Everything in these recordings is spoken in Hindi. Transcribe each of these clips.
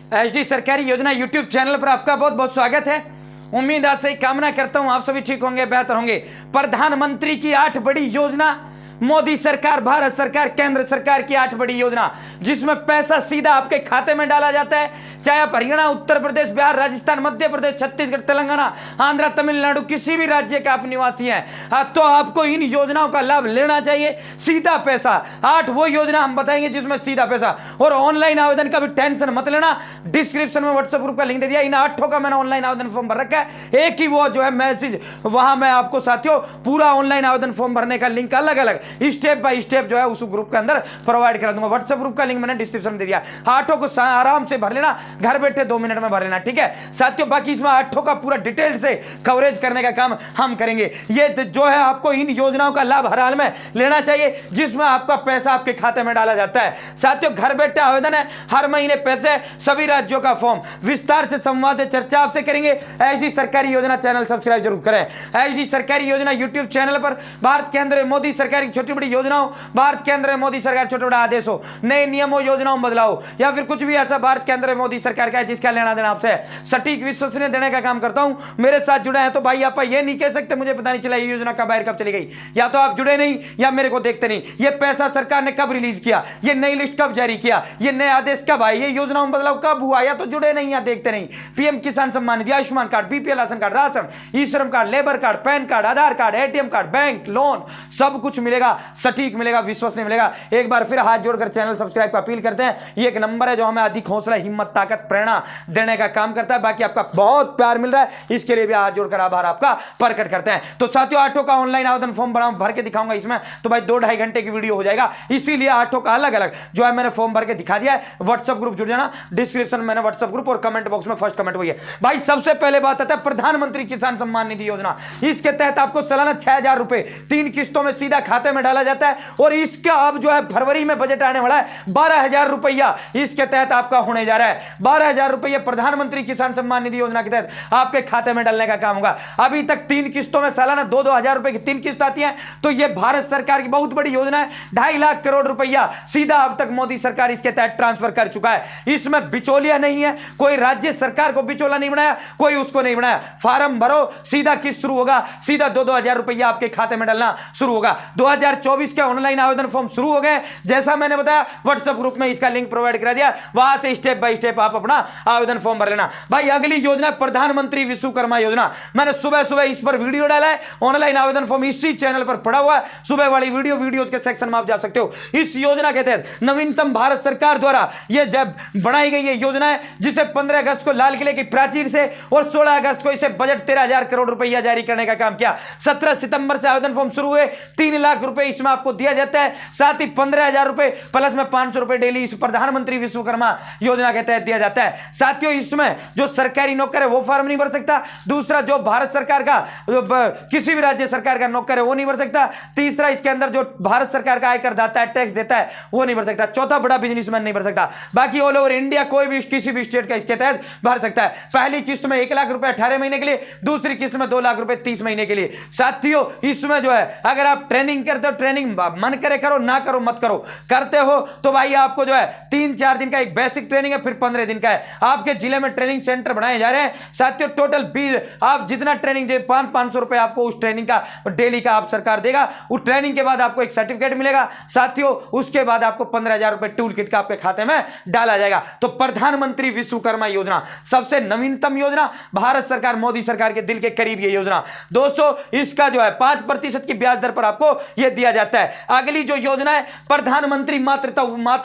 एचडी सरकारी योजना यूट्यूब चैनल पर आपका बहुत बहुत स्वागत है। उम्मीद आज से कामना करता हूं आप सभी ठीक होंगे, बेहतर होंगे। प्रधानमंत्री की 8 बड़ी योजना, मोदी सरकार, भारत सरकार, केंद्र सरकार की 8 बड़ी योजना, जिसमें पैसा सीधा आपके खाते में डाला जाता है। चाहे आप हरियाणा, उत्तर प्रदेश, बिहार, राजस्थान, मध्य प्रदेश, छत्तीसगढ़, तेलंगाना, आंध्र, तमिलनाडु, किसी भी राज्य का आप निवासी हैं तो आपको इन योजनाओं का लाभ लेना चाहिए। सीधा पैसा, 8 वो योजना हम बताएंगे जिसमें सीधा पैसा। और ऑनलाइन आवेदन का भी टेंशन मत लेना, डिस्क्रिप्शन में व्हाट्सएप ग्रुप का लिंक दे दिया। इन 8 का मैंने ऑनलाइन आवेदन फॉर्म भर रखा है। एक ही वो जो है मैसेज, वहां मैं आपको साथियों पूरा ऑनलाइन आवेदन फॉर्म भरने का लिंक अलग अलग स्टेप बाय स्टेप जो है उस ग्रुप के अंदर प्रोवाइड करा दूंगा। व्हाट्सएप ग्रुप का लिंक मैंने डिस्क्रिप्शन में दे दिया। 8 को आराम से भर लेना, घर बैठे 2 मिनट में भर लेना, ठीक है साथियों। बाकी इसमें 8 का पूरा डिटेल से कवरेज करने का काम हम करेंगे। ये जो है आपको इन योजनाओं का लाभ हर हाल में लेना चाहिए, जिसमें आपका पैसा आपके खाते में डाला जाता है। साथियों घर बैठे आवेदन है, हर महीने पैसे, सभी राज्यों का फॉर्म। विस्तार से संवाद चर्चा आपसे करेंगे। एचडी सरकारी योजना चैनल सब्सक्राइब जरूर करें। एचडी सरकारी योजना यूट्यूब चैनल पर भारत के अंदर मोदी सरकार की छोटी बड़ी योजनाओं, भारत के अंदर मोदी सरकार छोटे बड़े आदेशों, नए नियमों, योजनाओं, बदलाव या फिर कुछ भी ऐसा भारत के अंदर मोदी सरकार का है जिसका लेना देना आपसे सटीक विश्वसनीय देने का काम करता हूं। मेरे साथ जुड़े हैं तो भाई आप ये नहीं कह सकते मुझे पता नहीं चला ये योजना कब बाहर कब चली गई। या तो आप जुड़े नहीं या मेरे को देखते नहीं। ये पैसा सरकार ने कब रिलीज किया, ये नई लिस्ट कब जारी किया, ये नए आदेश कब आए, ये योजनाओं में बदलाव कब हुआ, या तो जुड़े नहीं या देखते नहीं। PM Kisan Samman Nidhi, Ayushman card, BPL ration card, ration, E Shram card, labour card, PAN card, Aadhaar card, ATM card, bank loan, सब कुछ मिलेगा, सटीक मिलेगा, विश्वसनीय मिलेगा। एक बार फिर हाथ जोड़कर चैनल सब्सक्राइब का अपील करते हैं। ये एक नंबर है जो हमें अधिक हौसला, हिम्मत, ताकत, प्रेरणा देने का काम करता है। बाकी आपका बहुत प्यार मिल रहा है, इसके लिए भी हाथ जोड़कर आभार आपका प्रकट करते हैं। तो साथियों 8 का ऑनलाइन आवेदन फॉर्म भर के दिखाऊंगा इसमें, तो भाई 2-2.5 घंटे की वीडियो हो जाएगा। इसीलिए 8 का अलग अलग जो है मैंने फॉर्म भर के दिखा दिया है। व्हाट्सएप ग्रुप जुड़ जाना, डिस्क्रिप्शन में मैंने व्हाट्सएप ग्रुप और कमेंट बॉक्स में फर्स्ट कमेंट हुई है। भाई सबसे पहले बात आता है प्रधानमंत्री किसान सम्मान निधि योजना। इसके तहत आपको सालाना 6,000 रुपए 3 किस्तों में सीधा खाते में डाला जाता है। और इसका अब जो है फरवरी में बजट आने वाला है, 12,000 रुपया इसके तहत आपका होने जा रहा है। 12,000 रुपये प्रधानमंत्री किसान सम्मान निधि योजना के तहत आपके खाते में डालने का काम होगा। अभी तक 3 किस्तों में सालाना 2-2 हजार रुपए की 3 किस्त आती है। तो यह भारत सरकार की बहुत बड़ी योजना है। 2.5 लाख करोड़ रुपया सीधा अब तक मोदी सरकार इसके तहत ट्रांसफर कर चुका है। इसमें बिचौलिया नहीं है, कोई राज्य सरकार को बिचौला नहीं बनाया, कोई उसको नहीं बनाया। फार्म भरो, सीधा किस्त शुरू होगा, सीधा 2-2 हजार रुपया आपके खाते में डालना शुरू होगा। 2024 के ऑनलाइन आवेदन फॉर्म शुरू हो गए, जैसा मैंने बताया व्हाट्सएप ग्रुप में इसका लिंक प्रोवाइड करा दिया, वहां से स्टेप बाय स्टेप आप अपना आवेदन फॉर्म भर लेना। भाई अगली योजना प्रधानमंत्री विश्वकर्मा योजना, मैंने सुबह सुबह इस पर वीडियो डाला है। ऑनलाइन आवेदन फॉर्म इसी चैनल पर पड़ा हुआ है, सुबह वाली वीडियो के सेक्शन में आप जा सकते हो। इस योजना के तहत नवीनतम भारत सरकार द्वारा यह जब बनाई गई योजना है, जिसे 15 अगस्त को लाल किले की प्राचीर से और 16 अगस्त को इसे बजट 13,000 करोड़ रुपया जारी करने का काम किया। 17 सितंबर से आवेदन फॉर्म शुरू हुए, 3 लाख रुपए इसमें आपको दिया जाता है। साथ ही 15,000 रुपए प्लस में 500 रुपए डेली इस प्रधानमंत्री विश्वकर्मा योजना के तहत दिया जाता है। साथियों इसमें जो सरकारी नौकर है वो फॉर्म नहीं भर सकता। दूसरा जो भारत सरकार का किसी भी राज्य सरकार का नौकर है वो नहीं भर सकता। तीसरा इसके अंदर जो भारत सरकार का आयकर दाता है, टैक्स देता है, वो नहीं भर सकता। चौथा बड़ा बिजनेसमैन नहीं भर सकता। बाकी ऑल ओवर इंडिया कोई भी किसी भी स्टेट का इसके तहत भर सकता है। पहली किस्त में 1 लाख रुपए 18 महीने के लिए, दूसरी किस्त में 2 लाख रुपए 30 महीने के लिए। साथियों इसमें जो है अगर आप ट्रेनिंग करते हो, ट्रेनिंग मन करे करो, ना करो मत करो, करते हो तो भाई आपको जो है 3-4 दिन का एक बेसिक ट्रेनिंग है, फिर 15 दिन का है। आपके जिले में ट्रेनिंग सेंटर बनाए जा रहे हैं। साथियों टोटल 20 आप जितना ट्रेनिंग दे 500 रुपए आपको उस ट्रेनिंग का डेली का आप सरकार देगा। उस ट्रेनिंग के बाद आपको एक सर्टिफिकेट मिलेगा। साथियों उसके बाद आपको 15,000 रुपए टूल किट का आपके खाते में डाला जाएगा। तो प्रधानमंत्री विश्वकर्मा योजना सबसे नवीनतम योजना, भारत सरकार मोदी सरकार के दिल के करीब ये योजना। दोस्तों इसका जो है 5% की ब्याज दर पर आपको यह दिया जाता है। अगली जो योजना है प्रधानमंत्री मातृ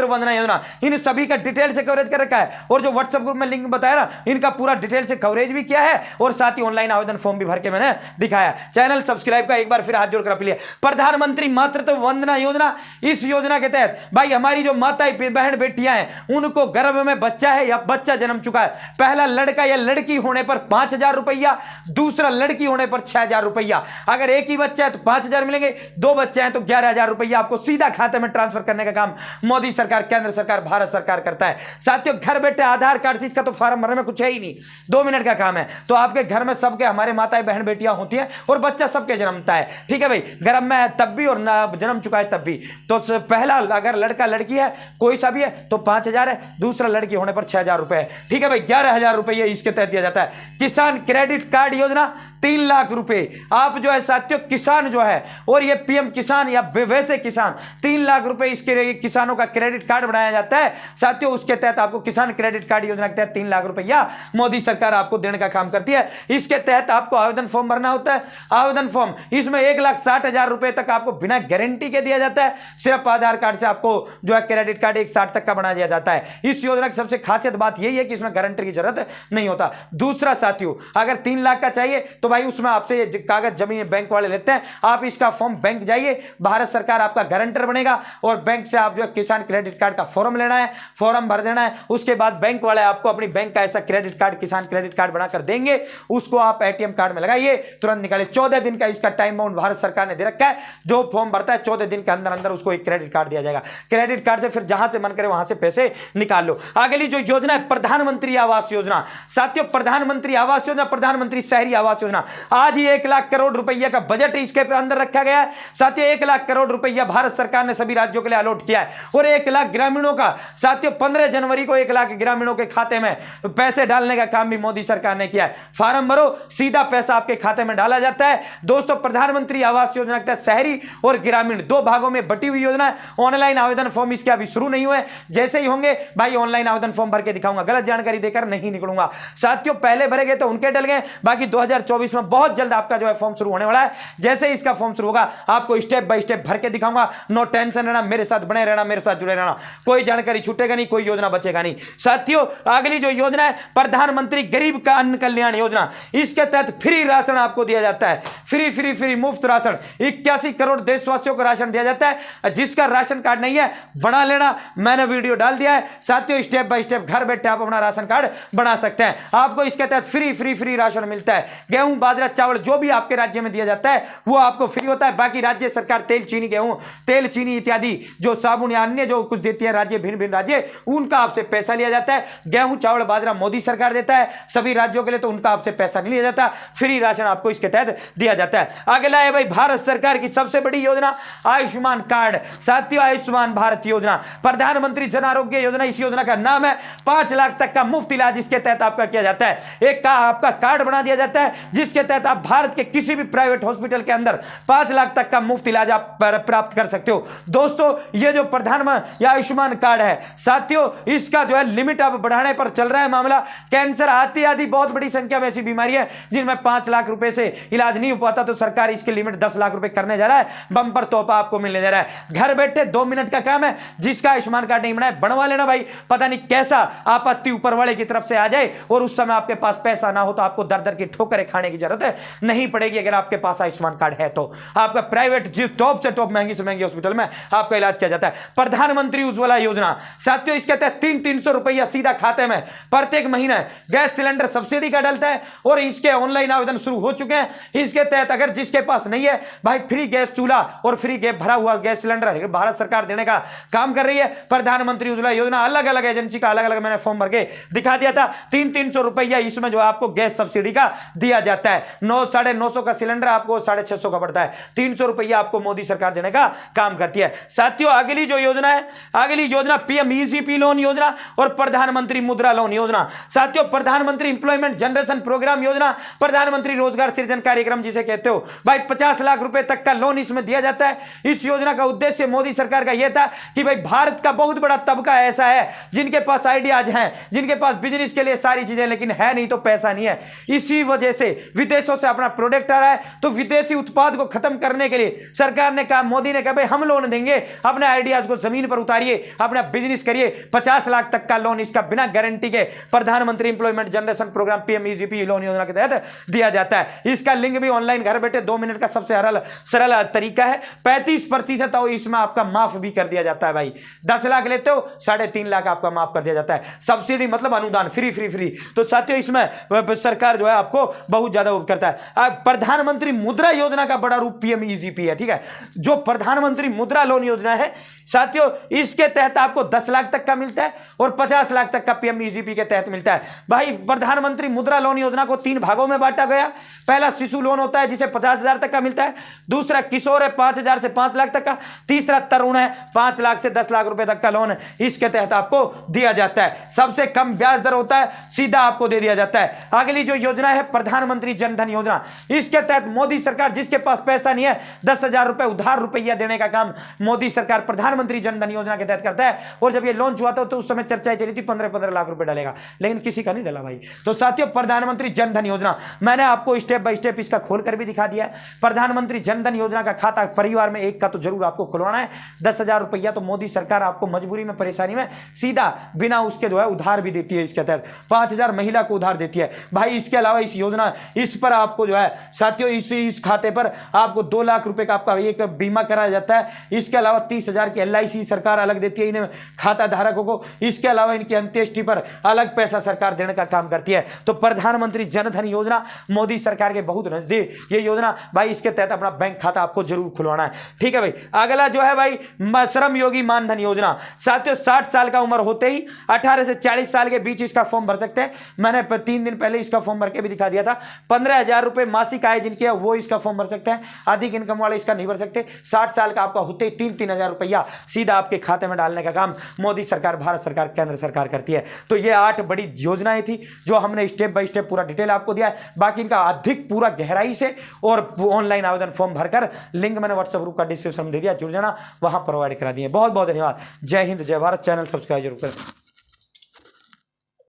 वंदना योजना, इन सभी का डिटेल से कवरेज कर रखा है। और जो व्हाट्सएप ग्रुप में लिंक बताया ना, इनका पूरा डिटेल से कवरेज भी किया है और साथ ही ऑनलाइन आवेदन फॉर्म भी भर के मैंने दिखाया। चैनल सब्सक्राइब का एक बार फिर हाथ जोड़कर अपील है। प्रधानमंत्री मातृत्व वंदना योजना, इस योजना के तहत भाई हमारी जो माताएं बहन बेटियां हैं उनको गर्भ में बच्चा है या बच्चा जन्म चुका है, पहला लड़का या लड़की होने पर 5,000 रुपया, दूसरा लड़की होने पर 6,000 रुपया। अगर एक ही बच्चा है तो 5,000 मिलेंगे, 2 बच्चे हैं तो 11,000 रुपया आपको सीधा खाते में ट्रांसफर करने का काम मोदी सरकार, केंद्र सरकार, भारत सरकार करता है। साथियों, घर बैठे आधार कार्ड से इसका तो फॉर्म भरने में कुछ है ही नहीं, 2 मिनट का काम है। तो आपके घर में सबके, हमारे माताएं बहन बेटियां होती हैं और बच्चा सबके जन्मता है, ठीक है भाई, गर्भ में है तब भी और ना जन्म चुका है तब भी। तो पहला अगर लड़का लड़की है कोई सा भी है तो 5,000 है, दूसरा लड़की होने पर 6,000 रुपए है, ठीक है भाई। 11,000 रुपये इसके तहत दिया जाता है। किसान क्रेडिट कार्ड योजना 3 लाख रुपए आप जो है साथियों, किसान जो है, और ये पीएम किसान या वैसे किसान 3 लाख रुपए इसके किसानों का क्रेडिट कार्ड बनाया जाता है साथियों। उसके तहत आपको किसान क्रेडिट कार्ड योजना के तहत 3 लाख रुपया मोदी सरकार आपको देने का काम करती है। इसके तहत आपको आवेदन फॉर्म भरना होता है। आवेदन फॉर्म इसमें 1,60,000 रुपए तक आपको बिना गारंटी के दिया जाता है। सिर्फ आधार कार्ड से आपको जो है क्रेडिट कार्ड 1,60 तक का बना दिया जाता है। इस योजना की सबसे खासियत बात यही है कि इसमें गारंटी की जरूरत नहीं होता। दूसरा साथियों, अगर 3 लाख का चाहिए तो भाई उसमें आपसे कागज जमीन बैंक वाले लेते हैं। आप इसका फॉर्म बैंक जाइए, भारत सरकार आपका गारंटर बनेगा और बैंक से आप जो है किसान क्रेडिट कार्ड का फॉर्म लेना है, फॉर्म भर देना है। उसके बाद बैंक वाले आपको अपनी बैंक का ऐसा क्रेडिट कार्ड, किसान क्रेडिट कार्ड बनाकर देंगे। उसको आप एटीएम कार्ड में लगाइए, तुरंत निकालिए। 14 दिन का इसका टाइम बाउंड भारत सरकार ने दे रखा है। जो फॉर्म भरता है 14 दिन के अंदर अंदर उसको एक क्रेडिट कार्ड दिया जाएगा। क्रेडिट कार्ड से फिर जहां से मन करे वहां से पैसे निकाल लो। अगली जो योजना है प्रधानमंत्री आवास योजना। साथियों, प्रधानमंत्री आवास योजना, प्रधानमंत्री शहरी आवास योजना, आज ही 1 लाख करोड़ रुपया का बजट इसके अंदर रखा गया है। साथियों, 1 लाख करोड़ रुपया भारत सरकार ने सभी राज्यों के लिए अलॉट किया है और 1 लाख ग्रामीणों का साथियों 15 जनवरी को 1 लाख ग्रामीणों के खाते में पैसे डालने का काम भी मोदी सरकार ने किया है। फार्म भरो, सीधा पैसा आपके खाते में डाला जाता है। दोस्तों, प्रधानमंत्री आवास योजना के तहत शहरी और ग्रामीण 2 भागों में बटी हुई योजना है। ऑनलाइन आवेदन फॉर्म इसके अभी शुरू नहीं हुए, जैसे ही होंगे भाई ऑनलाइन आवेदन फॉर्म भर के दिखाऊंगा, गलत जानकारी देकर नहीं निकलूंगा। साथियों, पहले भरे गए तो उनके डल गए, बाकी 2024 में बहुत जल्द आपका जो है फॉर्म शुरू होने वाला है। जैसे ही इसका फॉर्म शुरू होगा आपको स्टेप बाय स्टेप भर के दिखाऊंगा। नो टेंशन रहना, मेरे साथ बने रहना, मेरे साथ जुड़े रहना, कोई जानकारी छूटेगा नहीं, कोई योजना बचेगा नहीं। साथियों, अगली जो योजना है प्रधानमंत्री गरीब का अन्न कल्याण योजना, इसके तहत फ्री राशन आपको दिया जाता है। फ्री फ्री फ्री मुफ्त राशन 81 करोड़ देशवासियों को राशन दिया जाता है। जिसका राशन कार्ड नहीं है बना लेना, मैंने वीडियो डाल दिया है साथियों। स्टेप बाय स्टेप घर बैठे आप अपना राशन कार्ड बना सकते हैं। आपको इसके तहत फ्री फ्री फ्री राशन मिलता है। गेहूं, बाजरा, चावल जो भी आपके राज्य में दिया जाता है वो आपको फ्री होता है। बाकी राज्य सरकार तेल, चीनी, गेहूं, तेल, चीनी इत्यादि जो साबुन या अन्य जो कुछ देती है राज्य, भिन्न भिन्न राज्य, उनका आपसे पैसा लिया जाता है। गेहूं, चावल, बाजरा मोदी सरकार देता है सभी राज्यों के लिए, तो उनका आपसे पैसा नहीं लिया जाता। फ्री राशन आपको इसके तहत दिया जाता है। अगला है भाई भारत सरकार की सबसे बड़ी योजना आयुष्मान कार्ड। साथियों, आयुष्मान भारत योजना, प्रधानमंत्री जन आरोग्य योजना, इस योजना का नाम है। 5 लाख तक का मुफ्त इलाज इसके तहत आपका किया जाता है। एक का आपका कार्ड बना दिया जाता है जिसके तहत आप भारत के किसी भी प्राइवेट हॉस्पिटल के अंदर 5 लाख तक का मुफ्त इलाज आप प्राप्त कर सकते हो। दोस्तों, ये जो प्रधानमंत्री आयुष्मान कार्ड है साथियों, इसका जो है लिमिट अब बढ़ाने पर चल रहा है मामला। कैंसर, हाथी आदि बहुत बड़ी संख्या में ऐसी बीमारी है जिनमें 5 लाख रुपए से इलाज नहीं हो पाता, तो सरकार इसकी लिमिट 10 लाख रुपए करने जा रहा है। बम्पर तोहफा आपको मिलने जा रहा है। घर बैठे 2 मिनट का काम है। जिसका आयुष्मान कार्ड नहीं बना है बनवा लेना भाई। पता नहीं कैसा आपत्ति ऊपर वाले की तरफ से आ जाए और उस समय आपके पास पैसा ना हो तो आपको दर दर की ठोकरें खाने की जरूरत नहीं पड़ेगी। अगर आपके पास आयुष्मान कार्ड है तो आपका प्राइवेट टॉप से टॉप महंगी से महंगी हॉस्पिटल में आपका इलाज किया जाता है। प्रधानमंत्री उज्ज्वला योजना साथियों, इसके तहत 300 रुपया सीधा खाते में प्रत्येक महीने गैस सिलेंडर सब्सिडी का डलता है और इसके ऑनलाइन आवेदन शुरू हो चुके हैं। इसके तहत अगर जिसके पास नहीं है भाई, फ्री गैस चूल्हा और फ्री गैस भरा हुआ गैस सिलेंडर भारत सरकार देने का काम कर रही है। प्रधानमंत्री उज्ज्वला योजना अलग अलग एजेंसी का अलग अलग मैंने फॉर्म भर के दिखा दिया था। 300 रुपया इसमें जो आपको गैस सब्सिडी का दिया जाता है। 900 का सिलेंडर आपको 650 का पड़ता है। 300 रुपया आपको मोदी सरकार देने का काम करती है। साथियों, अगली जो योजना है, अगली योजना पीएम ईजीपी लोन योजना और प्रधानमंत्री मुद्रा लोन योजना। साथियों, प्रधानमंत्री इंप्लॉयमेंट जनरेशन प्रोग्राम योजना, प्रधानमंत्री रोजगार सृजन कार्यक्रम जिसे कहते हो भाई, 50 लाख रुपए तक का लोन इसमें दिया जाता है। इस योजना का उद्देश्य मोदी सरकार का यह था कि भाई भारत का बहुत बड़ा तबका ऐसा है जिनके पास आइडियाज हैं, जिनके पास बिजनेस के लिए सारी चीजें, लेकिन है नहीं तो पैसा नहीं है। इसी वजह से विदेशों से अपना प्रोडक्ट आ रहा है, तो विदेशी उत्पाद को खत्म करने के लिए सरकार ने कहा, मोदी ने कहा भाई हम लोन देंगे, अपने आइडियाज को जमीन पर उतारिए, अपना बिजनेस करिए। 50 लाख तक का लोन इसका बिना गारंटी के प्रधानमंत्री employment generation programme PM EGP loan योजना के तहत दिया जाता है। इसका लिंक भी ऑनलाइन घर बैठे 2 मिनट का सबसे सरल तरीका है। 35% और इसमें आपका माफ भी कर दिया जाता है भाई। 10 लाख लेते हो 3.5 लाख आपका माफ कर दिया जाता है। सब्सिडी मतलब अनुदान, फ्री फ्री फ्री। तो साथियों, इसमें सरकार जो है आपको बहुत ज्यादा करता है। प्रधानमंत्री मुद्रा योजना का बड़ा रूप पीएम ईजीपी है। ठीक है। जो प्रधानमंत्री मुद्रा लोन योजना है साथियों, इसके तहत आपको 10 लाख तक का मिलता है और 50 लाख तक का पीएमईजीपी के तहत मिलता है। भाई प्रधानमंत्री मुद्रा लोन योजना को 3 भागों में बांटा गया। पहला शिशु लोन होता है जिसे 50,000 तक का मिलता है, दूसरा किशोर है 5,000 से 5 लाख तक का, तीसरा तरुण है 5 लाख से 10 लाख रुपए तक का लोन इसके तहत आपको दिया जाता है। सबसे कम ब्याज दर होता है, सीधा आपको दे दिया जाता है। अगली जो योजना है प्रधानमंत्री जन धन योजना, इसके तहत मोदी सरकार, जिसके पास पैसा नहीं है, 10,000 रुपए उधार रुपया देने का काम मोदी सरकार प्रधानमंत्री जन धन योजना के तहत करता है। और जब ये लॉन्च हुआ था तो उस समय चर्चाएं चली थी 15-15 लाख रुपए डालेगा, लेकिन किसी का नहीं डाला भाई। तो साथियों प्रधानमंत्री जन धन योजना मैंने आपको स्टेप बाय स्टेप इसका खोलकर भी दिखा दिया है। प्रधानमंत्री जन धन योजना का खाता परिवार में एक का तो जरूर आपको खुलवाना है। 10,000 रुपया तो मोदी सरकार आपको मजबूरी में, परेशानी में सीधा बिना उसके जो है उधार भी देती है। इसके तहत 5,000 महिला को उधार देती है भाई। इसके अलावा इस योजना, इस पर आपको जो है साथियों इस खाते पर आपको 2 लाख रुपए का आपका एक बीमा कराया जाता है। इसके अलावा 30,000 की LIC सरकार अलग देती है इन्हें खाता धारकों को। इसके अलावा इनकी अंत्येष्टि पर अलग पैसा सरकार देने का काम करती है। तो प्रधानमंत्री जन धन योजना मोदी सरकार के बहुत नजदीक ये योजना भाई, इसके तहत अपना बैंक खाता आपको जरूर खुलवाना है, ठीक है भाई। अगला जो है भाई श्रम योगी मानधन योजना, साथियों 60 साल का उम्र होते ही 18 से 40 साल के बीच इसका फॉर्म भर सकते हैं। मैंने 3 दिन पहले इसका फॉर्म भर के भी दिखा दिया था। 15,000 रुपए मासिक आय जिनकी है वो इसका फॉर्म भर सकते हैं, अधिक इनकम वाले इसका नहीं भर सकते। 60 साल का आपका होते ही 3-3 हजार रुपया सीधा आपके खाते में डालने का काम मोदी सरकार, भारत सरकार, केंद्र सरकार करती है। तो ये 8 बड़ी योजनाएं थी जो हमने स्टेप बाय स्टेप पूरा डिटेल आपको दिया है। बाकी इनका अधिक पूरा गहराई से और ऑनलाइन आवेदन फॉर्म भरकर लिंक मैंने व्हाट्सएप ग्रुप का डिस्क्रिप्शन में दे दिया, जुड़ जाना, वहां प्रोवाइड करा दिए। बहुत बहुत धन्यवाद। जय हिंद, जय भारत। चैनल सब्सक्राइब जरूर करें।